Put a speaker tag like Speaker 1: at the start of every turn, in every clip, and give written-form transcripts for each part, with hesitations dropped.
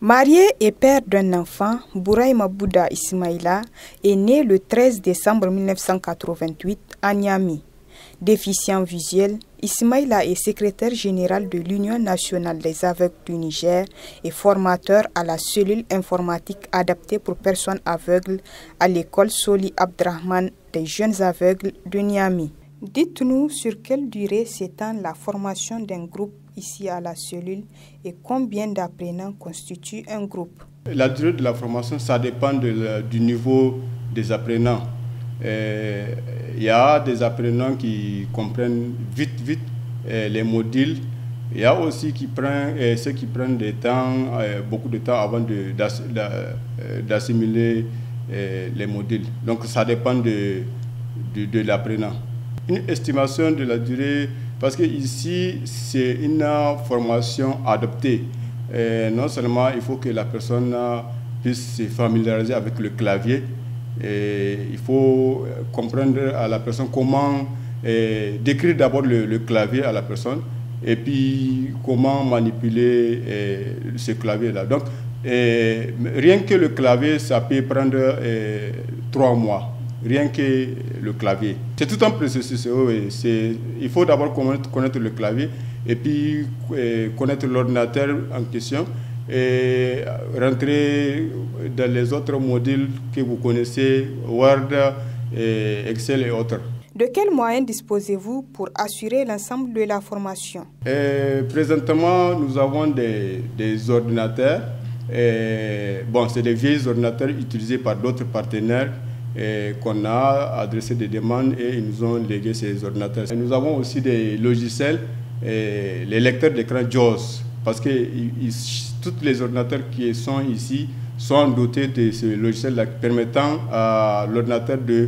Speaker 1: Marié et père d'un enfant, Bouraïma Bouda Ismaïla est né le 13 décembre 1988 à Niamey. Déficient visuel, Ismaïla est secrétaire général de l'Union nationale des aveugles du Niger et formateur à la cellule informatique adaptée pour personnes aveugles à l'école Soli Abdrahman des jeunes aveugles de Niamey. Dites-nous sur quelle durée s'étend la formation d'un groupe ici à la cellule et combien d'apprenants constitue un groupe?
Speaker 2: La durée de la formation, ça dépend du niveau des apprenants. Il y a des apprenants qui comprennent vite les modules. Il y a aussi ceux qui prennent beaucoup de temps avant d'assimiler les modules. Donc ça dépend de l'apprenant. Une estimation de la durée, parce que ici c'est une formation adaptée. Non seulement il faut que la personne puisse se familiariser avec le clavier, il faut comprendre à la personne comment décrire d'abord le clavier à la personne et puis comment manipuler ce clavier-là. Donc rien que le clavier, ça peut prendre 3 mois. Rien que le clavier. C'est tout un processus. Il faut d'abord connaître le clavier et puis connaître l'ordinateur en question et rentrer dans les autres modules que vous connaissez, Word, Excel et autres.
Speaker 1: De quels moyens disposez-vous pour assurer l'ensemble de la formation?
Speaker 2: Présentement, nous avons des ordinateurs. C'est des vieux ordinateurs utilisés par d'autres partenaires qu'on a adressé des demandes et ils nous ont légué ces ordinateurs. Et nous avons aussi des logiciels, les lecteurs d'écran JAWS, parce que tous les ordinateurs qui sont ici sont dotés de ce logiciel permettant à l'ordinateur de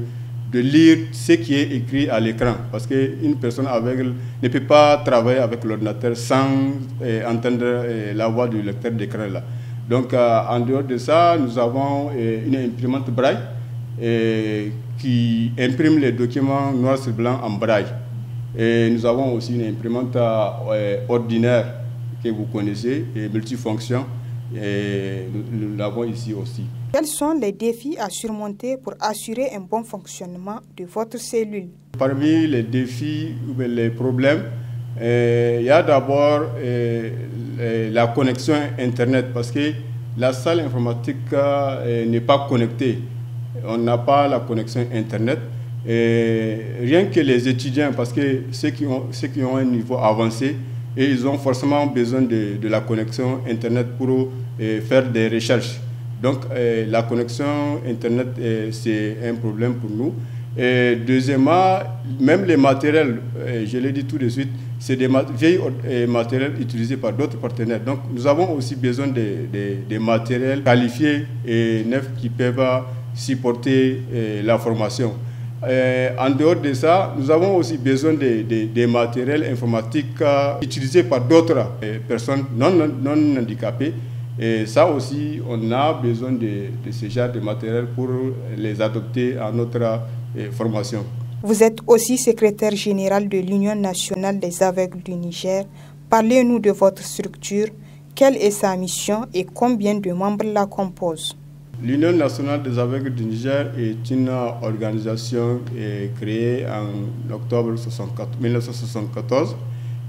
Speaker 2: lire ce qui est écrit à l'écran, parce qu'une personne aveugle ne peut pas travailler avec l'ordinateur sans entendre la voix du lecteur d'écran là. Donc en dehors de ça, nous avons une imprimante braille qui imprime les documents noir sur blanc en braille. Et nous avons aussi une imprimante ordinaire que vous connaissez, et multifonction, et nous l'avons ici aussi.
Speaker 1: Quels sont les défis à surmonter pour assurer un bon fonctionnement de votre cellule?
Speaker 2: Parmi les défis ou les problèmes, il y a d'abord la connexion Internet, parce que la salle informatique n'est pas connectée. On n'a pas la connexion Internet. Et rien que les étudiants, parce que ceux qui ont un niveau avancé, et ils ont forcément besoin de la connexion Internet pour faire des recherches. Donc la connexion Internet, c'est un problème pour nous. Et deuxièmement, même les matériels, je l'ai dit tout de suite, c'est des vieilles matériels utilisés par d'autres partenaires. Donc nous avons aussi besoin des matériels qualifiés et neufs qui peuvent supporter la formation. En dehors de ça, nous avons aussi besoin des matériels informatiques utilisés par d'autres personnes non handicapées. Et ça aussi, on a besoin de ce genre de matériel pour les adopter à notre formation.
Speaker 1: Vous êtes aussi secrétaire général de l'Union nationale des aveugles du Niger. Parlez-nous de votre structure, quelle est sa mission et combien de membres la composent?
Speaker 2: L'Union nationale des aveugles du Niger est une organisation créée en octobre 1974.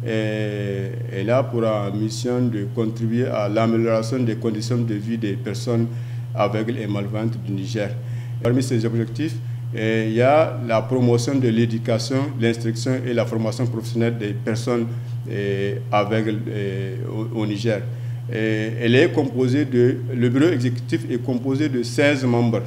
Speaker 2: Elle a pour mission de contribuer à l'amélioration des conditions de vie des personnes aveugles et malvoyantes du Niger. Parmi ces objectifs, il y a la promotion de l'éducation, l'instruction et la formation professionnelle des personnes aveugles au Niger. Le bureau exécutif est composé de 16 membres.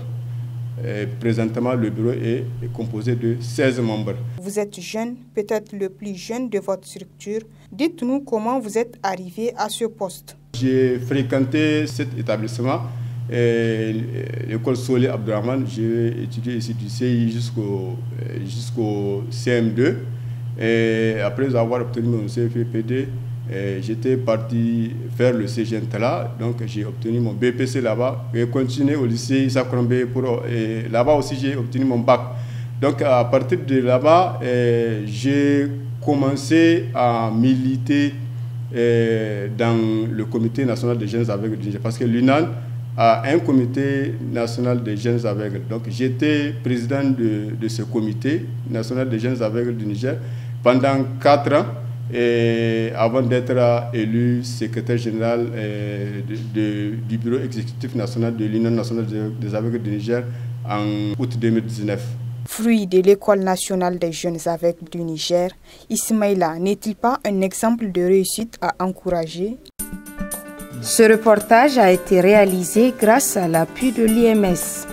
Speaker 2: Présentement, le bureau est composé de 16 membres.
Speaker 1: Vous êtes jeune, peut-être le plus jeune de votre structure. Dites-nous comment vous êtes arrivé à ce poste.
Speaker 2: J'ai fréquenté cet établissement, l'école Soli Abdrahman. J'ai étudié ici du CI jusqu'au CM2. Et après avoir obtenu mon CFPD, j'étais parti faire le CGNTLA, donc j'ai obtenu mon BPC là-bas et continué au lycée Issa Krombe là-bas aussi j'ai obtenu mon bac. Donc à partir de là-bas, j'ai commencé à militer dans le comité national des jeunes aveugles du Niger. Parce que l'UNAN a un comité national des jeunes aveugles. Donc j'étais président de ce comité national des jeunes aveugles du Niger pendant 4 ans, et avant d'être élu secrétaire général du bureau exécutif national de l'Union nationale des aveugles du Niger en août 2019.
Speaker 1: Fruit de l'École nationale des jeunes aveugles du Niger, Ismaïla n'est-il pas un exemple de réussite à encourager? Ce reportage a été réalisé grâce à l'appui de l'IMS.